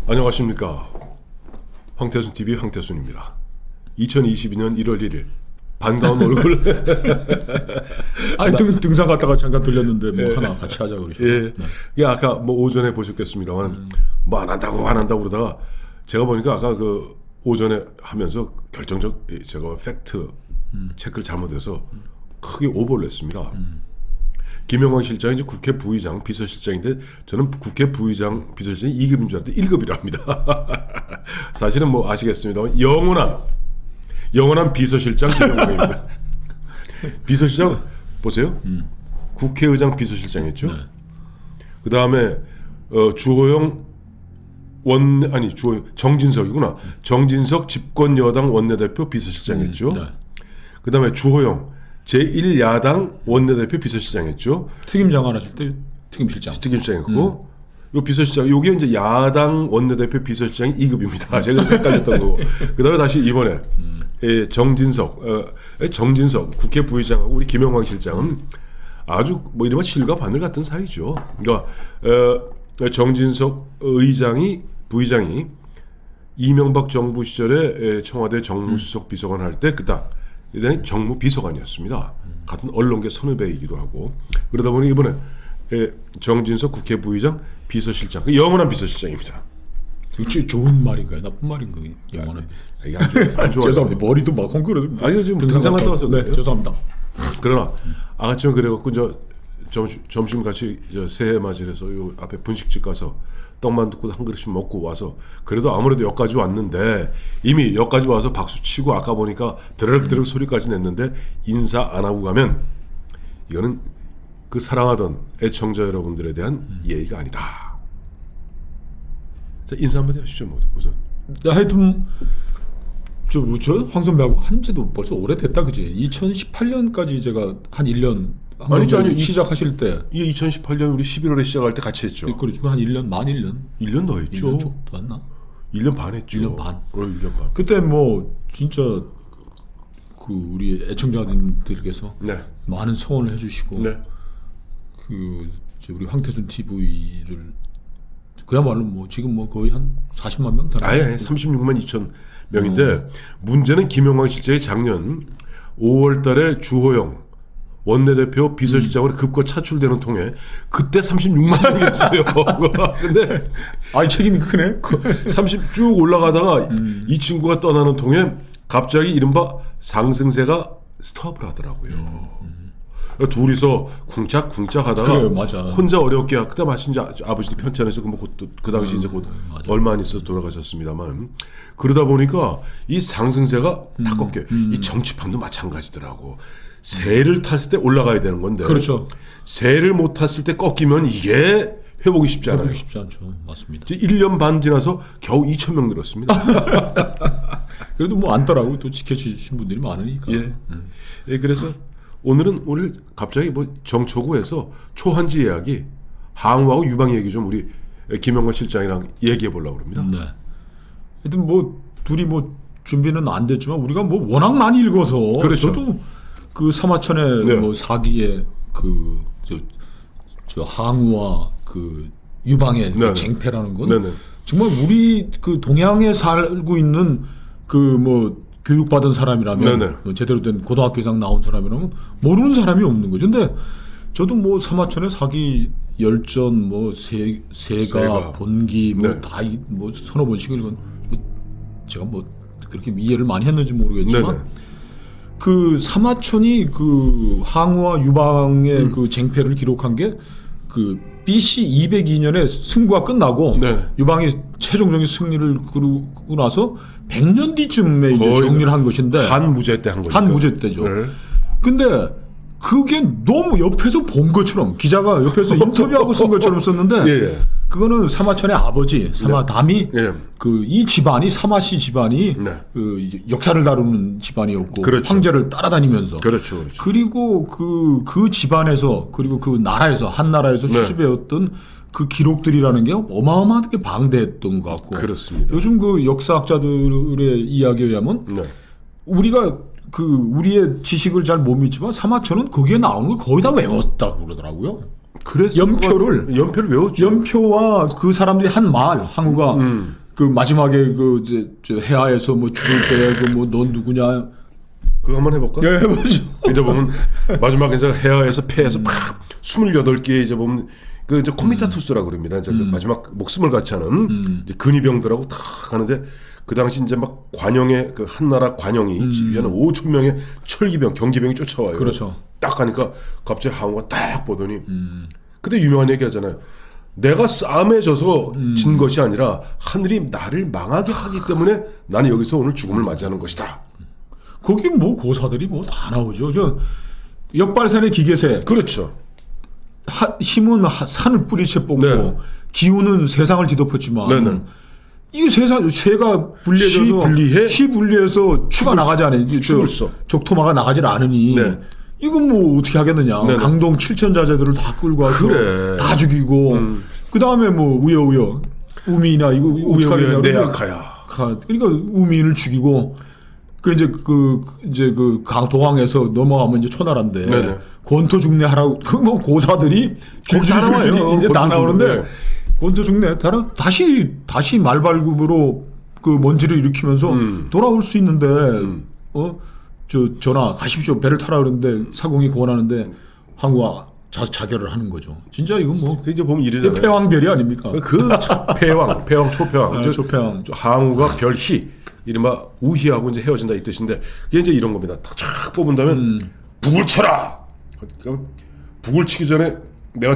안녕하십니까. 황태순 TV 황태순입니다. 2022년 1월 1일 반가운 얼굴. 아니 등산 갔다가 잠깐 들렸는데 뭐 하나 같이 하자 그러죠. 예. 네. 아까 뭐 오전에 보셨겠습니다만 뭐 안 한다고 그러다가 제가 보니까 아까 그 오전에 하면서 결정적 제가 팩트 체크를 잘못해서 크게 오버를 했습니다. 김영광 실장이 이제 국회 부의장 비서실장인데 저는 국회 부의장 비서실장이 2급인 줄 알았는데 1급이랍니다. 사실은 뭐 아시겠습니다만 영원한 비서실장 김영광입니다. 비서실장 보세요. 국회의장 비서실장이었죠. 네. 그 다음에 주호영 정진석이구나. 정진석 집권여당 원내대표 비서실장이었죠. 네. 그 다음에 주호영 제1야당 원내대표 비서실장이었죠. 특임장 하나 하실 때 특임실장이었고 요 비서실장 요게 이제 야당 원내대표 비서실장이 2급입니다. 제가 헷갈렸던 거고. 그다음에 다시 이번에 정진석 국회 부의장하고 우리 김영광 실장은 아주 뭐 이른바 실과 바늘 같은 사이죠. 그러니까 정진석 부의장이 이명박 정부 시절에 청와대 정무수석 비서관 할 때 그다 정무비서관이었습니다. 같은 언론계 선후배이기도 하고 그러다 보니 이번에 정진석 국회 부의장 비서실장 영원한 비서실장입니다. 좋은 말인가요? 나쁜 말인가요? 영원한. 안 좋아요. 죄송합니다. 머리도 막 헝클어서. 아니요 지금 등산 갔다 와서. 네, 죄송합니다. 그러나 아침에 그래갖고 점심 같이 새해 맞이해서 요 앞에 분식집 가서 떡만둣국 한 그릇씩 먹고 와서 그래도 아무래도 여기까지 왔는데 이미 여기까지 와서 박수 치고 아까 보니까 드르륵 소리까지 냈는데 인사 안 하고 가면 이거는 그 사랑하던 애청자 여러분들에 대한 예의가 아니다. 자, 인사 한마디 하시죠 뭐 우선. 하여튼 저 황 선배하고 한지도 벌써 오래됐다 그지? 2018년까지 제가 한 1년 아니 시작하실 때 이 2018년 우리 11월에 시작할 때 같이 했죠. 그렇죠. 한 1년 만 1년 1년 더 했죠. 1년 정도 했나? 1년 반 했죠. 1년 반. 1년 반. 그때 뭐 진짜 그 우리 애청자님들께서 네. 많은 성원을 해주시고 네. 그 우리 황태순 TV를 그야말로 뭐 지금 뭐 거의 한 40만 명 다. 아예 36만 2천 명인데 문제는 김영광 실장이 작년 5월달에 주호영 원내대표 비서실장으로 급거 차출되는 통에 그때 36만 명이었어요. 근데 아이 책임이 크네. 30 쭉 올라가다가 이 친구가 떠나는 통에 갑자기 이른바 상승세가 스톱을 하더라고요. 둘이서 쿵짝쿵짝 하다가 그래요, 맞아. 혼자 어렵게 그때 마신 아버지도 편찮으셔서 그 당시 이제 곧 얼마 안 있어서 돌아가셨습니다만 그러다 보니까 이 상승세가 다 꺾여. 이 정치판도 마찬가지더라고. 새를 탔을 때 올라가야 되는 건데. 그렇죠. 새를 못 탔을 때 꺾이면 이게 회복이 쉽지 않아요. 회복이 쉽지 않죠. 맞습니다. 1년 반 지나서 겨우 2천 명 늘었습니다. 그래도 뭐 안더라고 또 지켜주신 분들이 많으니까. 예, 그래서 오늘 갑자기 뭐 정초구에서 초한지 이야기, 항우하고 유방 얘기 좀 우리 김영광 실장이랑 얘기해 보려고 합니다. 네. 하여튼 뭐 둘이 뭐 준비는 안 됐지만 우리가 뭐 워낙 많이 읽어서 그렇죠. 저도 그 사마천의 네. 뭐 사기의 그 저 항우와 그 유방의 그 쟁패라는 건 네네. 정말 우리 그 동양에 살고 있는 그 뭐 교육받은 사람이라면 네네. 제대로 된 고등학교 이상 나온 사람이라면 모르는 사람이 없는 거죠. 근데 저도 뭐 사마천의 사기 열전 뭐 세가 본기 뭐 네. 다 뭐 서너 번씩 읽은 제가 뭐 그렇게 이해를 많이 했는지 모르겠지만 네네. 그 사마천이 그 항우와 유방의 그 쟁패를 기록한 게 그 BC 202년에 승부가 끝나고 네. 유방이 최종적인 승리를 그루고 나서 100년 뒤쯤에 이제 정리를 한 것인데 한무제 때 한 거죠. 한무제 때죠. 네. 근데 그게 너무 옆에서 본 것처럼 기자가 옆에서 인터뷰하고 쓴 것처럼 썼는데 예. 그거는 사마천의 아버지 사마담이 예. 그 이 집안이 사마씨 집안이 네. 그 이제 역사를 다루는 집안이었고 그렇죠. 황제를 따라다니면서 그렇죠. 그리고 그 집안에서 그리고 그 나라에서 한 나라에서 네. 수집해왔던 그 기록들이라는 게 어마어마하게 방대했던 것 같고 그렇습니다. 요즘 그 역사학자들의 이야기에 의하면 네. 우리가 우리의 지식을 잘 못 믿지만 사마천은 거기에 나오는 걸 거의 다 외웠다고 그러더라고요. 그래서 연표를 외웠죠. 연표와 그 사람들이 한 말 항우가 그 마지막에 그 저 해하에서 뭐 죽을 때 그 뭐 넌 누구냐 그거 한번 해볼까? 예, 해보죠. 이제 보면 마지막에 이제 해하에서 폐에서 막 28개 이제 보면 그 이제 코미타투스라고 그럽니다. 이제 그 마지막 목숨을 같이 하는 이제 근위병들하고 탁 하는데 그 당시 이제 막 관영의 그 한나라 관영이 지휘하는 5천 명의 철기병, 경기병이 쫓아와요. 그렇죠. 딱 가니까 갑자기 항우가 딱 보더니 그때 유명한 얘기 하잖아요. 내가 싸움에 져서 진 것이 아니라 하늘이 나를 망하게 하기 때문에 나는 여기서 오늘 죽음을 맞이하는 것이다. 거기 뭐 고사들이 뭐 다 나오죠. 저 역발산의 기계세. 그렇죠. 힘은 산을 뿌리채 뽑고 네. 기운은 세상을 뒤덮었지만 네네. 이게 새가 분리해져서 시분리해서 추가 나가지 않으니 죽을서 적토마가 나가질 않으니 네. 이건 뭐 어떻게 하겠느냐. 네네. 강동 7천자제들을 다 끌고 와서 그래. 다 죽이고 그 다음에 뭐 우여 우미나 이거 어떻게 하겠냐. 내 약하야. 그러니까 우미인을 죽이고 이제 그 도항에서 넘어가면 이제 초나라인데 네네. 권토 중내 하라고 그 뭐 고사들이 거기 다 나와요. 이제 다 권토 나오는데 중내. 권토 중내 다시 말발굽으로 그 먼지를 일으키면서 돌아올 수 있는데 전하 가십시오 배를 타라 그러는데 사공이 권하는데 항우가 자결을 하는 거죠. 진짜 이건 뭐 이제 보면 이러잖아요. 패왕별이 아닙니까? 그 패왕, 초패왕. 이제 초패왕. 항우가 별희, 이른바 우희하고 이제 헤어진다 이 뜻인데 그게 이제 이런 겁니다. 탁 뽑은다면 북을 쳐라. 그러니까 북을 치기 전에 내가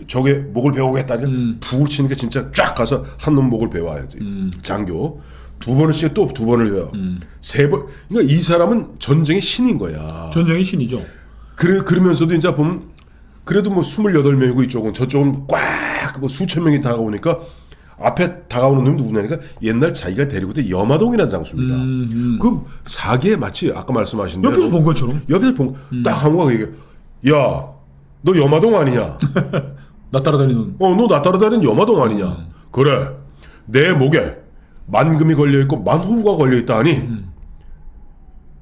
적의 목을 베어오겠다니 북을 치니까 진짜 쫙 가서 한 놈 목을 베어와야지. 장교. 두 번을 치니까 또 두 번을 베어. 세 번. 그러니까 이 사람은 전쟁의 신인 거야. 전쟁의 신이죠. 그러면서도 이제 보면 그래도 뭐 28명이고 이쪽은 저쪽은 꽉 뭐 수천 명이 다가오니까 앞에 다가오는 놈이 누구냐니까 옛날 자기가 데리고 때 여마동이라는 장수입니다. 그 사기에 마치 아까 말씀하신 대로 옆에서 본 것처럼. 옆에서 딱 항우가 얘기해. 야, 너 여마동 아니냐? 나 따라다니는. 너 나 따라다니는 여마동 아니냐? 그래. 내 목에 만금이 걸려있고 만호우가 걸려있다 하니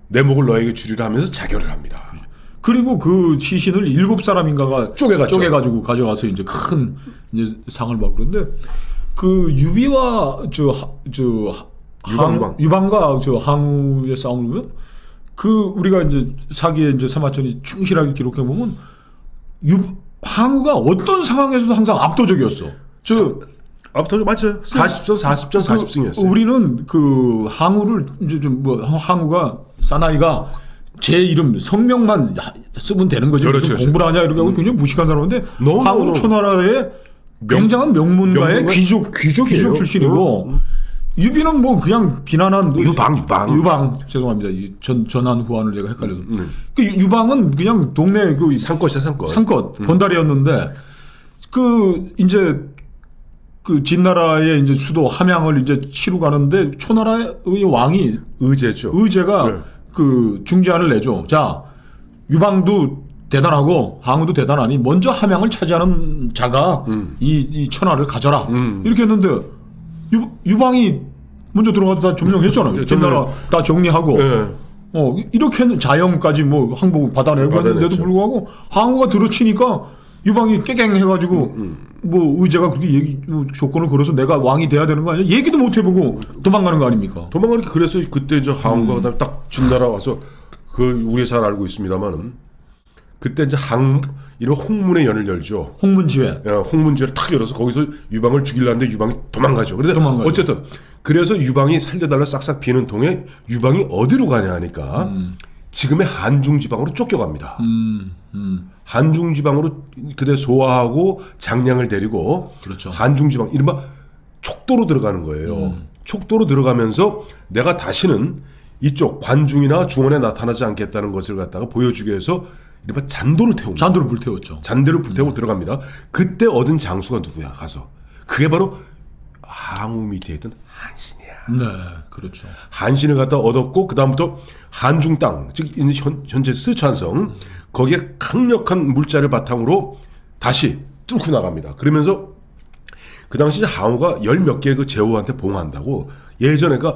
내 목을 너에게 주리라 하면서 자결을 합니다. 그리고 그 시신을 7사람인가가 쪼개가지고 가져가서 이제 큰 이제 상을 받고 그런데 그 유비와 유방과 저 항우의 싸움을 보면 그 우리가 이제 사기에 이제 사마천이 충실하게 기록해 보면 항우가 어떤 상황에서도 항상 압도적이었어. 압도적 맞죠? 40전 40승이었어요. 우리는 그 항우를 이제 좀 뭐 항우가 사나이가 제 이름 성명만 쓰면 되는 거죠. 그렇죠, 무슨 공부를 하냐 이렇게 하고 굉장히 무식한 사람인데 항우 초나라의 굉장한 명문가의 귀족 출신이고 유비는 뭐 그냥 비난한 유방 죄송합니다. 전한 후한을 제가 헷갈려서 그 유방은 그냥 동네 그 상껏이야 상껏 건달이었는데 그 이제 그 진나라의 이제 수도 함양을 이제 치러 가는데 초나라의 왕이 의제가 네. 그 중재안을 내죠. 자, 유방도 대단하고 항우도 대단하니 먼저 함양을 차지하는 자가 이 천하를 가져라. 이렇게 했는데 유방이 먼저 들어가서 다 점령했잖아요. 진나라 다 정리하고. 네. 이렇게 자영까지 뭐 항복 받아내고 했는데도 불구하고 항우가 들어치니까 유방이 깨갱 해가지고 뭐 의제가 그렇게 조건을 걸어서 내가 왕이 돼야 되는 거 아니야? 얘기도 못 해보고 도망가는 거 아닙니까? 도망가는 게 그래서 그때 저 항우가 그다음에 딱 진나라 와서 그 우리가 잘 알고 있습니다만은 그때 이제 이런 홍문의 연을 열죠. 홍문지회. 홍문지회를 탁 열어서 거기서 유방을 죽이려는데 유방이 도망가죠. 그런데 어쨌든 그래서 유방이 살려달라 싹싹 비는 통에 유방이 어디로 가냐 하니까 지금의 한중 지방으로 쫓겨갑니다. 한중 지방으로 그대 소화하고 장량을 데리고 그렇죠. 한중 지방 이른바 촉도로 들어가는 거예요. 촉도로 들어가면서 내가 다시는 이쪽 관중이나 중원에 나타나지 않겠다는 것을 갖다가 보여주기 위해서 이른바 잔도를 태웁니다. 잔도를 불태웠죠. 잔도를 불태우고 들어갑니다. 그때 얻은 장수가 누구야? 가서 그게 바로 항우 밑에 있던 한신이야. 네, 그렇죠. 한신을 갖다 얻었고 그 다음부터 한중 땅, 즉 현재 스촨성 거기에 강력한 물자를 바탕으로 다시 뚫고 나갑니다. 그러면서 그 당시 항우가 10몇 개의 그 제후한테 봉한다고 예전에 그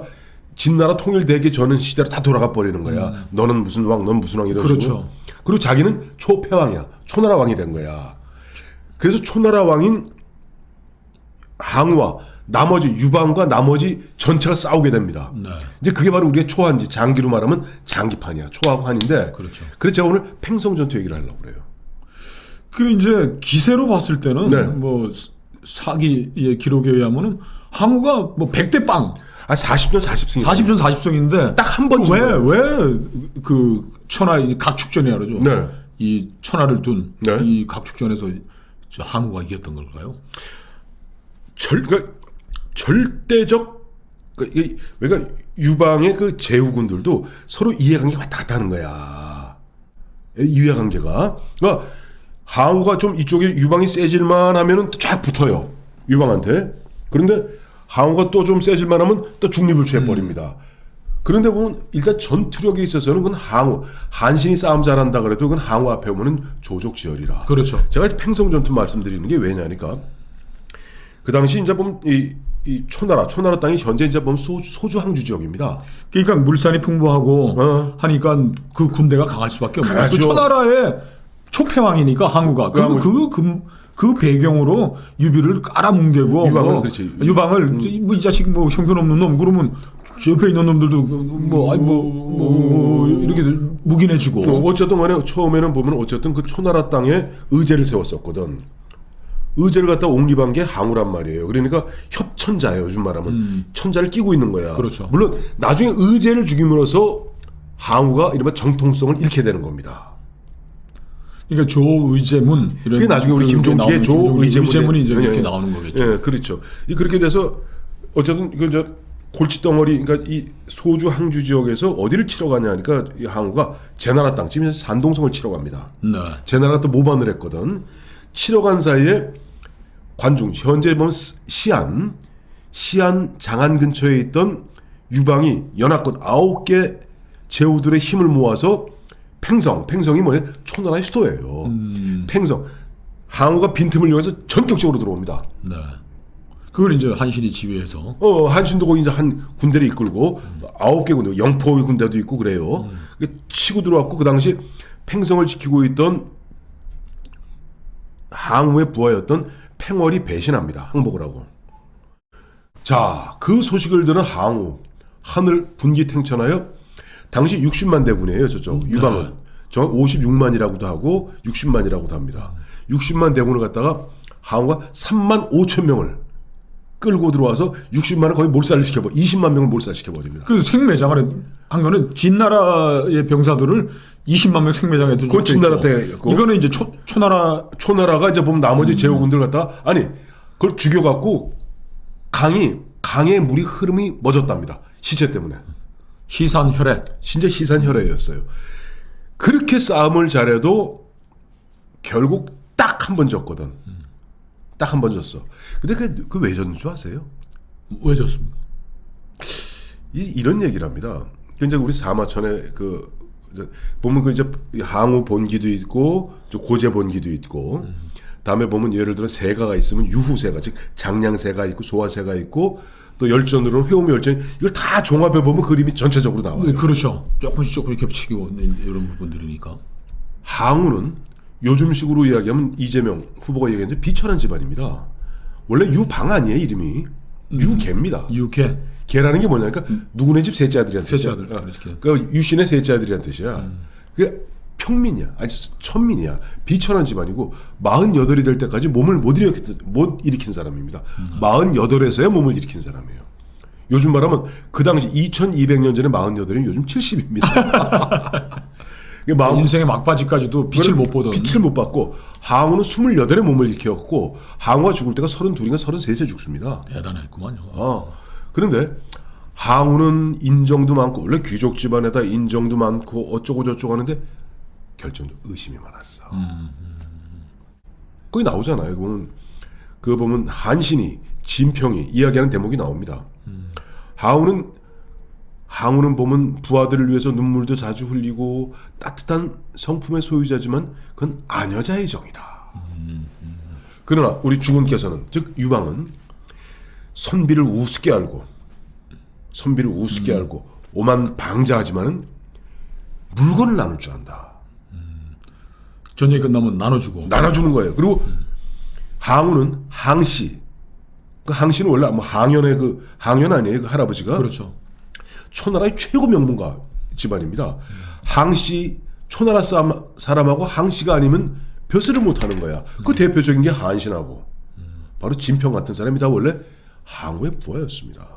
진나라 통일되기 전은 시대로 다 돌아가 버리는 거야. 너는 무슨 왕, 넌 무슨 왕 이런 그렇죠. 식으로. 그리고 자기는 초패왕이야. 초나라 왕이 된 거야. 그래서 초나라 왕인 항우와 나머지 유방과 나머지 전체가 싸우게 됩니다. 네. 이제 그게 바로 우리의 초한지, 장기로 말하면 장기판이야. 초하고 한인데. 그렇죠. 그래서 제가 오늘 팽성 전투 얘기를 하려고 그래요. 그 이제 기세로 봤을 때는 네. 뭐 사기의 기록에 의하면은 항우가 뭐 100대 빵. 40전 40승. 40전 40승인데 딱 한 번. 왜 그 천하 이 각축전이라 그러죠. 네. 이 천하를 둔 네. 이 각축전에서 저 항우가 이겼던 걸까요? 그러니까 절대적 그러니까 유방의 그 제후군들도 서로 이해관계가 왔다 갔다 하는 거야. 이해관계가. 그러니까 항우가 좀 이쪽에 유방이 세질만 하면은 쫙 붙어요. 유방한테. 그런데 항우가 또 좀 세질만 하면 또 중립을 취해버립니다. 그런데 보면 일단 전투력에 있어서는 그건 항우, 한신이 싸움 잘한다 그래도 그건 항우 앞에 오면은 조족지혈이라. 그렇죠. 제가 팽성 전투 말씀드리는 게 왜냐니까 그 당시 이제 보면 이 초나라 땅이 현재 이제 보면 소주 항주 지역입니다. 그러니까 물산이 풍부하고 하니까 그 군대가 강할 수밖에 없는 거예요. 그 천하라의 초패왕이니까 항우가 그 배경으로 유비를 깔아뭉개고 유방을 그렇지. 유방을 뭐 이 자식 뭐 형편없는 놈 그러면 옆에 있는 놈들도 이렇게 묵인해주고 어쨌든 간에 처음에는 보면 어쨌든 그 초나라 땅에 의제를 세웠었거든. 의제를 갖다 옹립한 게 항우란 말이에요. 그러니까 협천자예요. 요즘 말하면 천자를 끼고 있는 거야. 그렇죠. 물론 나중에 의제를 죽임으로써 항우가 이른바 정통성을 잃게 되는 겁니다. 그러니까 조의제문 이런 그게 나중에 우리 김종기의 조의제문이 이제 이렇게 나오는 거겠죠. 예, 그렇죠. 그렇게 돼서 어쨌든 그 골칫덩어리 그러니까 이 소주 항주 지역에서 어디를 치러 가냐 하니까 이 항우가 제나라 땅 지금 산동성을 치러 갑니다. 네. 제나라가 또 모반을 했거든. 치러 간 사이에 관중 현재 보면 시안 장안 근처에 있던 유방이 연합군 9개 제후들의 힘을 모아서 팽성이 뭐냐 초나라의 수도예요. 팽성 항우가 빈틈을 이용해서 전격적으로 들어옵니다. 네. 그걸 이제 한신이 지휘해서 한신도 거기 이제 한 군대를 이끌고 9개 군대 영포의 군대도 있고 그래요. 치고 들어왔고 그 당시 팽성을 지키고 있던 항우의 부하였던 팽월이 배신합니다. 항복을 하고. 자, 그 소식을 들은 항우 하늘 분기탱천하여 당시 60만 대군이에요. 저쪽 유방은 저 56만이라고도 하고 60만이라고도 합니다. 60만 대군을 갖다가 항우가 3만 5천 명을 끌고 들어와서 60만을 거의 몰살을 시켜버려 20만 명을 몰살시켜버립니다. 그 생매장을 한 거는 진나라의 병사들을 20만 명 생매장에 두고 그 진나라 때였고 이거는 이제 초나라가 이제 보면 나머지 제후군들 갖다가 아니 그걸 죽여갖고 강의 물이 흐름이 멎었답니다. 시체 때문에. 시산혈해. 진짜 시산혈해였어요. 그렇게 싸움을 잘해도 결국 딱 한 번 졌거든. 딱 한 번 졌어. 근데 그 왜 졌는 줄 아세요? 왜 졌습니까? 이런 얘기를 합니다. 이제 우리 사마천에 보면 그 이제 항우 본기도 있고 고제 본기도 있고 다음에 보면 예를 들어 세가가 있으면 유후세가 즉 장량세가 있고 소화세가 있고 또 열전으로는 회오미 열전 이걸 다 종합해 보면 그림이 전체적으로 나와요. 네, 그렇죠. 조금씩 겹치고 이런 부분들이니까. 항우는 요즘식으로 이야기하면 이재명 후보가 얘기한 비천한 집안입니다. 원래 유방 아니에요 이름이 유개입니다. 유개. 개라는 게 뭐냐니까 누구네 집 셋째 아들이란 뜻이야. 셋째 아들. 그러니까 유신의 셋째 아들이란 뜻이야. 그게 평민이야. 아니 천민이야. 비천한 집안이고 48이 될 때까지 몸을 못 일으킨 사람입니다. 48에서야 몸을 일으킨 사람이에요. 요즘 말하면 그 당시 2200년 전에 48이면 요즘 70입니다. 인생의 막바지까지도 빛을 못 보던. 빛을 못 받고 항우는 28에 몸을 일으켰고 항우가 죽을 때가 32인가 33에 죽습니다. 대단했구만요. 그런데 항우는 인정도 많고 원래 귀족 집안에다 인정도 많고 어쩌고 저쩌고 하는데 결정도 의심이 많았어. 거기 나오잖아요. 그거 보면 한신이 진평이 이야기하는 대목이 나옵니다. 항우는 보면 부하들을 위해서 눈물도 자주 흘리고 따뜻한 성품의 소유자지만 그건 아녀자의 정이다. 그러나 우리 주군께서는 즉 유방은 선비를 우습게 알고 오만 방자하지만은 물건을 나눌 줄 안다. 전쟁이 끝나면 나눠주는 거예요. 그리고 항우는 항씨. 그 항씨는 원래 뭐 항연의 그 항연 아니에요? 그 할아버지가. 그렇죠. 초나라의 최고 명문가 집안입니다. 항씨 초나라 사람하고 항씨가 아니면 벼슬을 못하는 거야. 그 대표적인 게 한신하고 바로 진평 같은 사람이 다 원래 항우의 부하였습니다.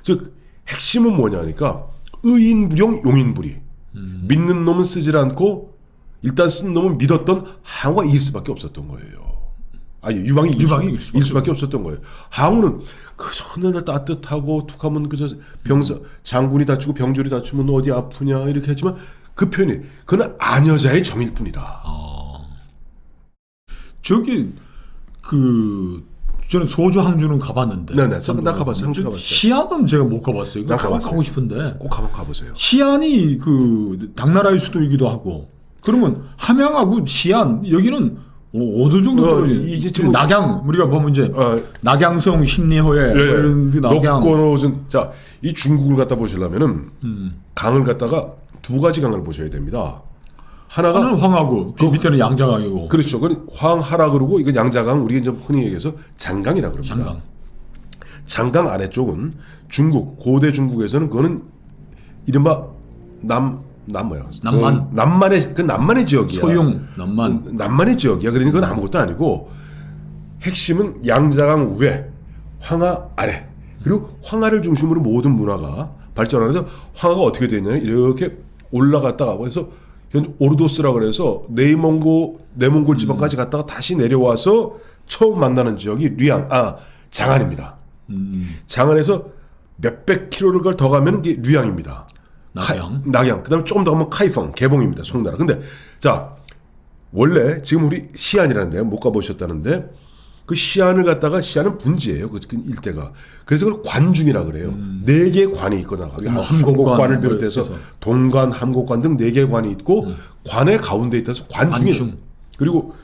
즉 핵심은 뭐냐니까 의인부용 용인부리. 믿는 놈은 쓰질 않고 일단 쓴 놈은 믿었던 항우가 이길 수밖에 없었던 거예요. 아니 유방이 이길 수밖에 없었던 거예요. 항우는 그저 너나 따뜻하고 툭하면 그저 병사 장군이 다치고 병졸이 다치면 어디 아프냐 이렇게 했지만 그 표현이 그는 아녀자의 정일 뿐이다. 저기 그 저는 소주 항주는 가봤는데. 네네. 나 가봤어요. 항주 가봤어요. 시안은 제가 못 가봤어요. 나 가봤어요. 가고 싶은데. 꼭 한번 가보세요. 시안이 그 당나라의 수도이기도 하고. 그러면 함양하고 시안 여기는 어느 정도 떨어지죠? 이게 지금 낙양 우리가 보면 이제 낙양성 심리허에 이런 데 낙양. 녹고노진 자이 중국을 갖다 보시려면은 강을 갖다가 두 가지 강을 보셔야 됩니다. 하나는 황하고 밑에는 양자강이고. 그렇죠. 그건 황하라 그러고 이건 양자강 우리가 이제 흔히 얘기해서 장강이라 그럽니다. 장강. 장강 아래쪽은 중국 고대 중국에서는 그거는 이른바 뭐야? 남만의 지역이야. 소용 남만의 지역이야. 그러니까 그건 아무것도 아니고 핵심은 양자강 위에 황하 아래 그리고 황하를 중심으로 모든 문화가 발전하면서 황하가 어떻게 되냐면 이렇게 올라갔다가 그래서 오르도스라고 그래서 내몽골 지방까지 갔다가 다시 내려와서 처음 만나는 지역이 장안입니다. 장안에서 몇백 킬로를 더 가면 이게 류양입니다. 낙양. 그다음에 조금 더 가면 카이펑, 개봉입니다. 송나라. 근데 자 원래 지금 우리 시안이라는 데 못 가보셨다는데 그 시안을 갖다가 시안은 분지예요. 그 일대가. 그래서 그걸 관중이라 그래요. 4개의 관이 있거나 함곡관을 비롯해서 동관, 함곡관 등 4개의 관이 있고 관의 가운데 있다서 관중. 그리고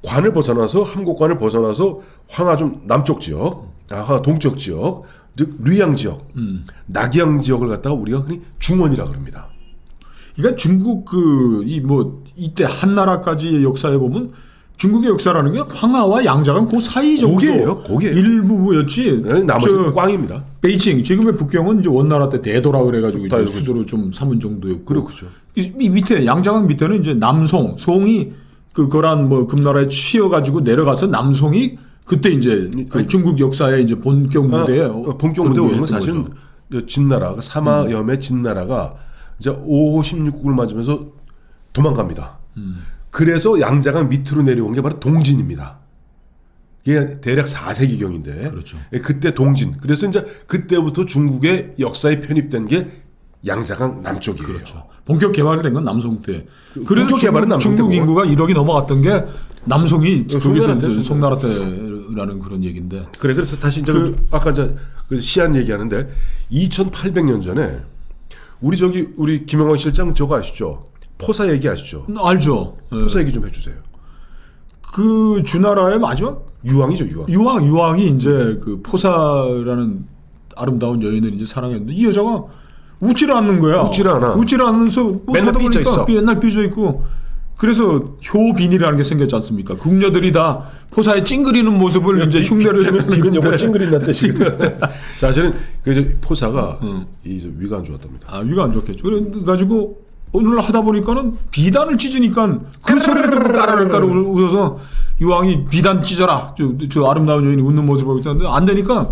관을 벗어나서 함곡관을 벗어나서 황하 좀 남쪽 지역, 황하 동쪽 지역, 즉 류양 지역, 낙양 지역을 갖다가 우리가 흔히 중원이라 그럽니다. 그러니까 중국 이때 한나라까지의 역사에 보면 중국의 역사라는 게 황하와 양자강 그 사이 정도 고기예요. 일부였지. 네, 나머지는 꽝입니다. 베이징 지금의 북경은 이제 원나라 때 대도라 그래가지고 이제 수도를 좀 삼은 정도였고. 그렇죠. 이 밑에 양자강 밑에는 이제 남송, 송이 그거란 뭐 금나라에 치여가지고 내려가서 남송이 그때 이제 그 중국 역사의 이제 본격 무대에 본격 무대 오는 건 사실은 진나라가 사마염의 진나라가 이제 5호 16국을 맞으면서 도망갑니다. 그래서 양자강 밑으로 내려온 게 바로 동진입니다. 이게 대략 4세기경인데 그렇죠. 그때 동진. 그래서 이제 그때부터 중국의 역사에 편입된 게 양자강 남쪽이에요. 그렇죠. 본격 개발된 건 남송 때. 그래서 중국 인구가 1억이 넘어갔던 게 남송이 거기서 송나라 때라는 그런 얘기인데. 그래. 그래서 다시 이제 아까 이제 그 시안 얘기하는데 2800년 전에 우리 김영환 실장 저거 아시죠? 포사 얘기 아시죠? 알죠. 포사 얘기 좀 해주세요. 그 주나라의 마지막 유황이죠, 유황이 이제 그 포사라는 아름다운 여인을 이제 사랑했는데 이 여자가 웃지를 않는 거야. 웃지를 않으면서 맨날 삐져 있어. 맨날 삐져 있고. 그래서 효빈이라는 게 생겼지 않습니까? 궁녀들이 다 포사에 찡그리는 모습을 이제 흉내를 비는 요거 찡그린다는 뜻이거든. 사실은 그 포사가 이 위가 안 좋았답니다. 위가 안 좋겠죠. 그래가지고 오늘 하다 보니까는 비단을 찢으니까 그 소리를 듣고 까르르 웃어서 유황이 비단 찢어라. 저 아름다운 여인이 웃는 모습을 보고 있었는데 안 되니까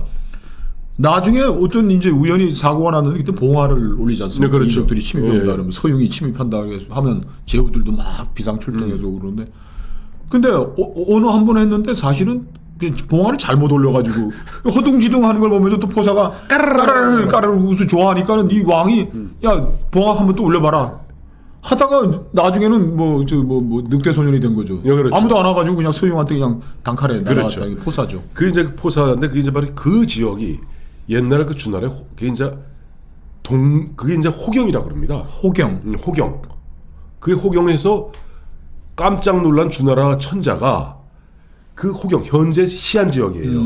나중에 어떤 이제 우연히 사고가 났는데 그때 봉화를 올리지 않습니까? 네, 그렇죠. 이족들이 침입한다 그러면 서용이 침입한다 하면 제후들도 막 비상 출동해서 그러는데 근데 어느 한 번 했는데 사실은 봉화를 잘못 올려가지고 허둥지둥하는 걸 보면서 또 포사가 까르르 웃어 좋아하니까는 이 왕이 야 봉화 한번 또 올려봐라 하다가 나중에는 뭐 늑대 소년이 된 거죠. 그렇죠. 아무도 안 와가지고 그냥 서용한테 그냥 단칼에 그렇죠. 날아갔다. 포사죠. 그 이제 포사인데 그게 이제 바로 그 지역이 옛날 그 주나라의 그게 이제 호경이라고 그럽니다. 호경. 그게 호경에서 깜짝 놀란 주나라 천자가 그 호경 현재 시안 지역이에요.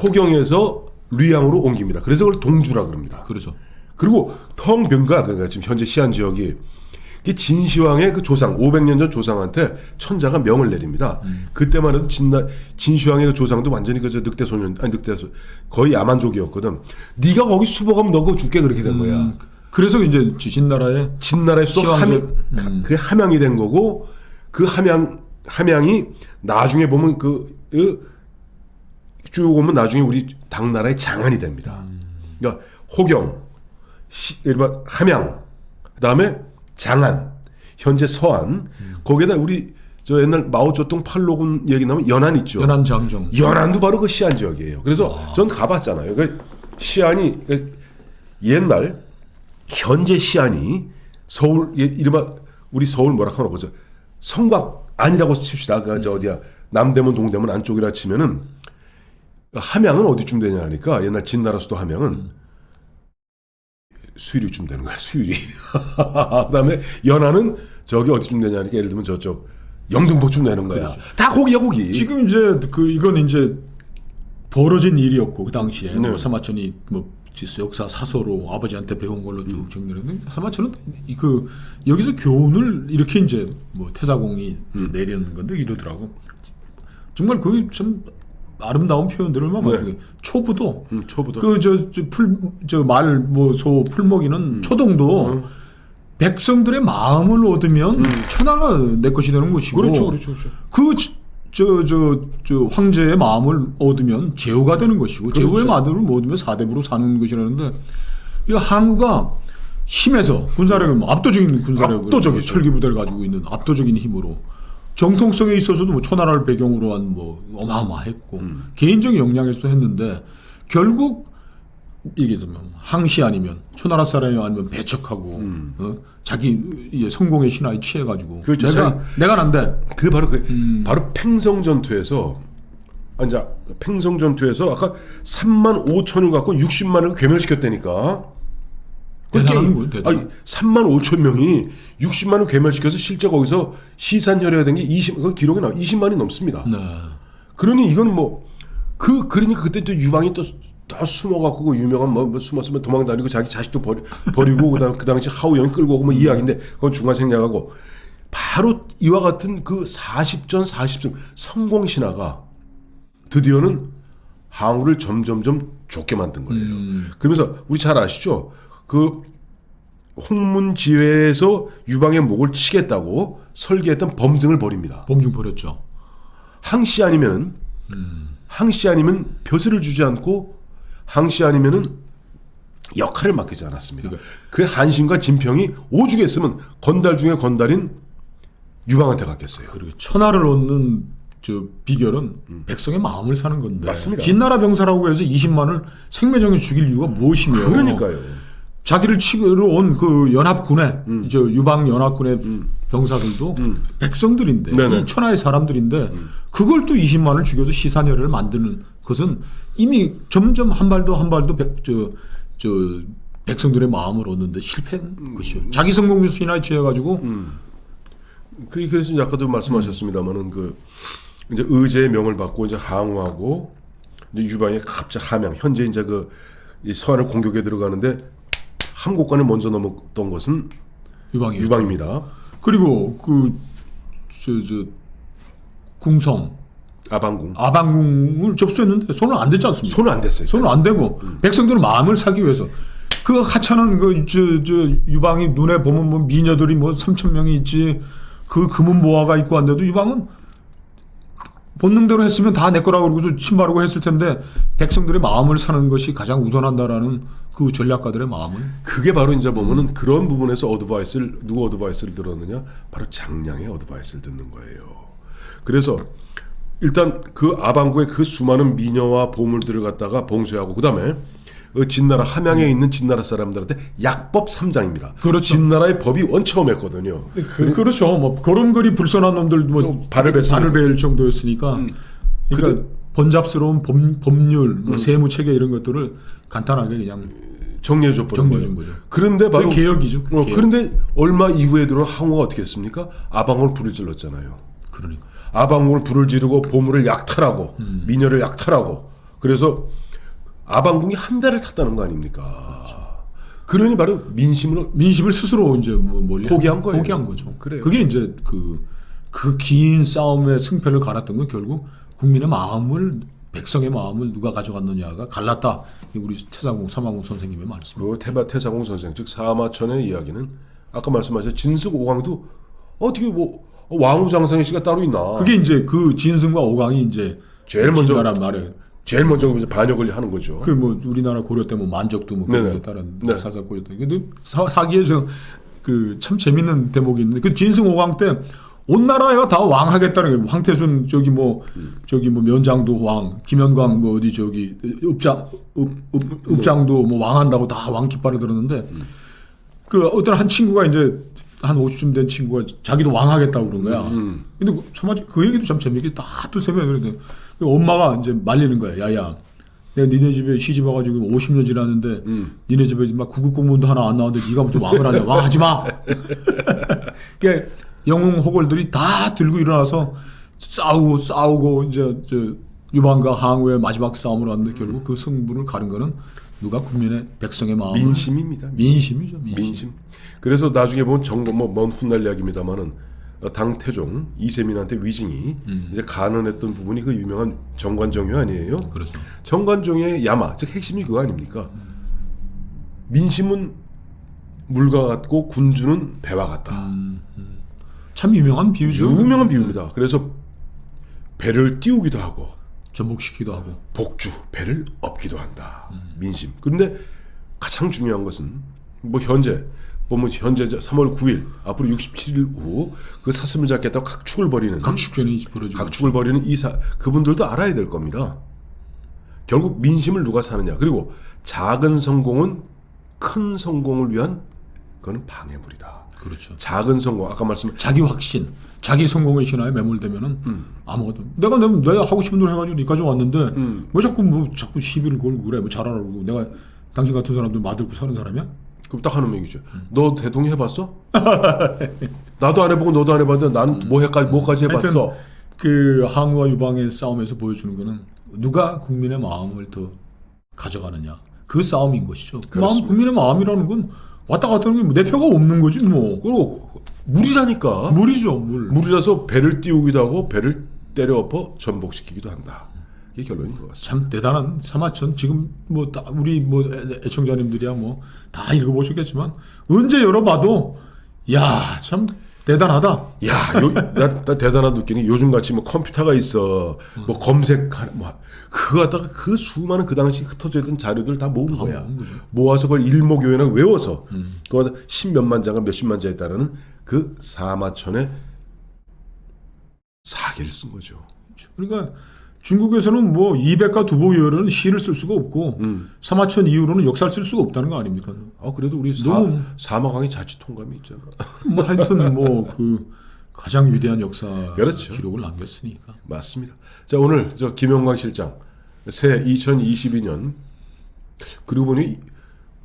호경에서 류양으로 옮깁니다. 그래서 그걸 동주라 그럽니다. 그렇죠. 그리고 텅 빈가 그러니까 지금 현재 시안 지역이 이게 진시황의 그 조상 500년 전 조상한테 천자가 명을 내립니다. 그때만 해도 진시황의 그 조상도 완전히 그저 거의 야만족이었거든. 네가 거기 수복하면 너 그거 죽게 그렇게 된 거야. 그래서 이제 진나라의 수도 그 함양이 된 거고 그 함양이 나중에 보면 쭉 오면 나중에 우리 당나라의 장안이 됩니다. 그러니까 호경, 함양, 그다음에 장안, 현재 서안, 거기에다 우리 저 옛날 마오쩌둥 팔로군 얘기 나오면 연안 있죠. 연안 장정. 연안도 바로 그 시안 지역이에요. 그래서 전 가봤잖아요. 그러니까 시안이 옛날 현재 시안이 서울 이른바 우리 서울 뭐라 하나 보죠. 성곽 아니라고 칩시다. 저 어디야 남대문 동대문 안쪽이라 치면은 함양은 어디쯤 되냐 하니까 옛날 진나라 수도 함양은 수유리쯤 되는 거야. 수유리. 그다음에 연안은 저기 어디쯤 되냐 하니까 예를 들면 저쪽 영등포쯤 되는 거야. 그렇죠. 다 거기야 거기. 지금 이제 이건 이제 벌어진 일이었고 그 당시에 네. 뭐 사마천이 뭐 역사 사서로 아버지한테 배운 걸로 쭉 정리했는데 사마천은 여기서 교훈을 이렇게 이제 뭐 태사공이 내리는 건데 이러더라고. 정말 그게 참 아름다운 표현들을 막 네. 초부도 초부도 소 풀먹이는 초동도 백성들의 마음을 얻으면 천하가 내 것이 되는 것이고 그렇죠. 저 황제의 마음을 얻으면 제후가 되는 것이고 그렇죠. 제후의 마음을 얻으면 사대부로 사는 것이라는데 이 항우가 힘에서 군사력은 압도적인 군사력을 압도적이죠. 철기 부대를 가지고 있는 압도적인 힘으로 정통성에 있어서도 뭐 초나라를 배경으로 한 뭐 어마어마했고 개인적인 역량에서도 했는데 결국 얘기해서 항시 아니면 초나라 사람이 아니면 배척하고 자기 성공의 신화에 취해가지고 그렇죠. 내가 난데 그 바로 바로 팽성 전투에서 이제 팽성 전투에서 아까 3만 5천을 갖고 60만을 괴멸시켰다니까. 대단한 거예요. 대단한. 3만 5천 명이 60만을 괴멸시켜서 실제 거기서 시산혈해된 게 그 기록에 나와 20만이 넘습니다. 네. 그러니 이건 그러니까 그때 또 유방이 또 숨어갖고 그 유명한 뭐 숨었으면 도망다니고 자기 자식도 버리고 그 당시 하우영이 끌고 오고 뭐 이야기인데 그건 중간 생략하고 바로 이와 같은 그 40전 40승 성공 신화가 드디어는 항우를 점점점 좁게 만든 거예요. 그러면서 우리 잘 아시죠? 그 홍문지회에서 유방의 목을 치겠다고 설계했던 범증을 벌입니다. 범중 벌였죠. 항씨 아니면 벼슬을 주지 않고 항씨 아니면은 역할을 맡기지 않았습니다. 그 한신과 진평이 오죽했으면 건달 중에 건달인 유방한테 갔겠어요. 그리고 천하를 얻는 저 비결은 백성의 마음을 사는 건데. 맞습니다. 진나라 병사라고 해서 20만을 생매장에 죽일 이유가 무엇이며? 그러니까요. 자기를 치러 온 그 연합군의 저 유방 연합군의 병사들도 백성들인데 네네. 이 천하의 사람들인데 그걸 또 20만을 죽여도 시사녀를 만드는 것은 이미 점점 한 발도 백성들의 마음을 얻는데 실패한 것이요. 자기 성공률 신화에 취해가지고 그래서 이제 아까도 말씀하셨습니다만은 이제 의제의 명을 받고 이제 항우하고 이제 유방이 갑자기 함양 현재 이제 이 서안을 공격에 들어가는데 함곡관을 먼저 넘었던 것은 유방입니다. 그리고 궁성 아방궁을 접수했는데 손은 안 댔지 않습니까? 손은 안 댔어요. 손은 안 대고 백성들의 마음을 사기 위해서 그 하찮은 유방이 눈에 보면 뭐 미녀들이 뭐 3,000명이 있지 그 금은 보화가 있고 한데도 유방은 본능대로 했으면 다 내 거라고 그러고서 침바르고 했을 텐데 백성들의 마음을 사는 것이 가장 우선한다라는 그 전략가들의 마음을 그게 바로 이제 보면은 그런 부분에서 누구 어드바이스를 들었느냐 바로 장량의 어드바이스를 듣는 거예요. 그래서 일단 그 아방구의 그 수많은 미녀와 보물들을 갖다가 봉쇄하고 그다음에 진나라 함양에 있는 진나라 사람들한테 약법 3장입니다. 그렇죠. 진나라의 법이 원처음했거든요. 그렇죠. 뭐 걸음걸이 불선한 놈들 뭐 발을 벨 정도였으니까. 그러니까 번잡스러운 법률, 뭐 세무 체계 이런 것들을 간단하게 그냥 정리해 준 거죠. 그런데 바로 개혁이죠. 개혁. 그런데 얼마 이후에 들어 항우가 어떻게 했습니까? 아방을 불을 질렀잖아요. 그러니까 아방궁을 불을 지르고 보물을 약탈하고 미녀를 약탈하고 그래서 아방궁이 한 달을 탔다는 거 아닙니까? 그러니 바로 민심을 스스로 이제 뭐 멀리 포기한 거예요. 포기한 거죠. 그래요. 그게 이제 그 긴 싸움의 승패를 갈았던 건 결국 국민의 마음을 백성의 마음을 누가 가져갔느냐가 갈랐다. 이게 우리 삼하공 선생님의 말씀. 그 태사공 선생 즉 사마천의 이야기는 아까 말씀하신 진승 오광도 어떻게 뭐 왕후장성의 씨가 따로 있나? 그게 이제 그 진승과 오광이 이제 제일 먼저 말에 제일 먼저 이제 반역을 하는 거죠. 그 뭐 우리나라 고려 때 뭐 만적도 뭐 그에 따른 네. 사사 고려 때. 근데 사기에서 그 참 재밌는 대목이 있는데 그 진승 오광 때 온 나라가 다 왕하겠다는 거예요. 황태순 저기 뭐 면장도 왕, 김연광 뭐 어디 저기 읍장도 뭐 왕한다고 다 왕 깃발을 들었는데 그 어떤 한 친구가 이제 한 50쯤 된 친구가 자기도 왕하겠다고 그런 거야. 근데 그 얘기도 참 재밌게 다 두세 명 그랬는데 엄마가 이제 말리는 거야. 야야. 내가 니네 집에 시집 와가지고 50년 지났는데 니네 집에 막 구급 공무원도 하나 안 나왔는데 네가 무슨 왕을 하냐. 왕하지 마. 그러니까 영웅 호걸들이 다 들고 일어나서 싸우고 이제 유방과 항우의 마지막 싸움을 왔는데 결국 그 승부를 가른 거는 누가 국민의 백성의 마음 민심입니다. 민심이죠. 민심. 그래서 나중에 보면 먼 훗날 이야기입니다만은 당태종 이세민한테 위징이 이제 간언했던 부분이 그 유명한 정관정유 아니에요? 그렇죠. 정관정의 야마 즉 핵심이 그거 아닙니까? 민심은 물과 같고 군주는 배와 같다. 참 유명한 비유죠. 유명한 비유입니다. 그래서 배를 띄우기도 하고 전복시키기도 하고 복주 배를 엎기도 한다. 민심. 그런데 가장 중요한 것은 뭐 현재 3월 9일 앞으로 67일 후 그 사슴을 잡겠다고 각축을 벌이는 각축전이 벌어지고 그분들도 알아야 될 겁니다. 결국 민심을 누가 사느냐. 그리고 작은 성공은 큰 성공을 위한 그건 방해물이다. 그렇죠. 작은 성공 아까 말씀 자기 확신, 자기 성공의 신화에 매몰되면은 아무것도 내가 하고 싶은 대로 해가지고 여기까지 왔는데 뭐 자꾸 시비를 걸고 그래 뭐 잘하라고 그러고 내가 당신 같은 사람들 맞들고 사는 사람이야? 그럼 딱 하는 얘기죠. 너 대통령 해봤어? 나도 안 해보고 너도 안 해봤는데 난 뭐까지 해봤어? 그 항우와 유방의 싸움에서 보여주는 거는 누가 국민의 마음을 더 가져가느냐 그 싸움인 것이죠. 그 마음, 국민의 마음이라는 건 왔다 갔다 하는 게 내 표가 없는 거지 뭐. 그리고 물이라니까. 물이죠. 물이라서 배를 띄우기도 하고 배를 때려 엎어 전복시키기도 한다. 이게 결론인 것 같습니다. 참 대단한 사마천 지금 뭐 우리 뭐 애청자님들이야 뭐 다 읽어보셨겠지만 언제 열어봐도 야 참 대단하다. 나 대단한 느끼는 요즘 같이 뭐 컴퓨터가 있어 뭐 검색하는 그거 갖다가 그 수많은 그 당시 흩어져 있던 자료들 다 모은 거야. 모아서 그걸 일목요연하게 외워서 그거 십몇만 장과 몇십만 장에 따르는 그 사마천의 사기를 쓴 거죠. 그러니까 중국에서는 뭐 200가 두보유열은 시를 쓸 수가 없고 사마천 이후로는 역사를 쓸 수가 없다는 거 아닙니까? 그래도 우리 사마강의 자치 통감이 있잖아. 뭐 하여튼 뭐 그 가장 위대한 역사 그렇죠. 기록을 남겼으니까. 맞습니다. 자 오늘 김영광 실장 새 2022년 그리고 보니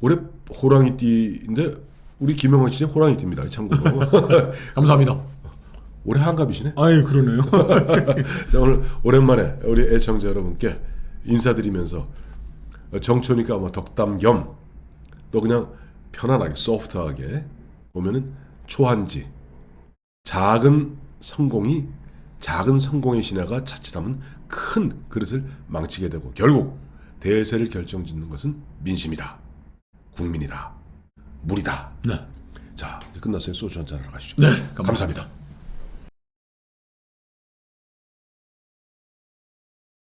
올해 호랑이띠인데 우리 김영광 실장 호랑이띠입니다. 참고로. 감사합니다. 올해 한갑이시네. 아이 그러네요. 자 오늘 오랜만에 우리 애청자 여러분께 인사드리면서 정초니까 뭐 덕담 겸 또 그냥 편안하게 소프트하게 보면은 초한지 작은 성공의 신화가 자칫하면 큰 그릇을 망치게 되고 결국 대세를 결정짓는 것은 민심이다. 국민이다. 물이다. 네. 자, 이제 끝났어요. 소주 한잔 하러 가시죠. 네, 감사합니다.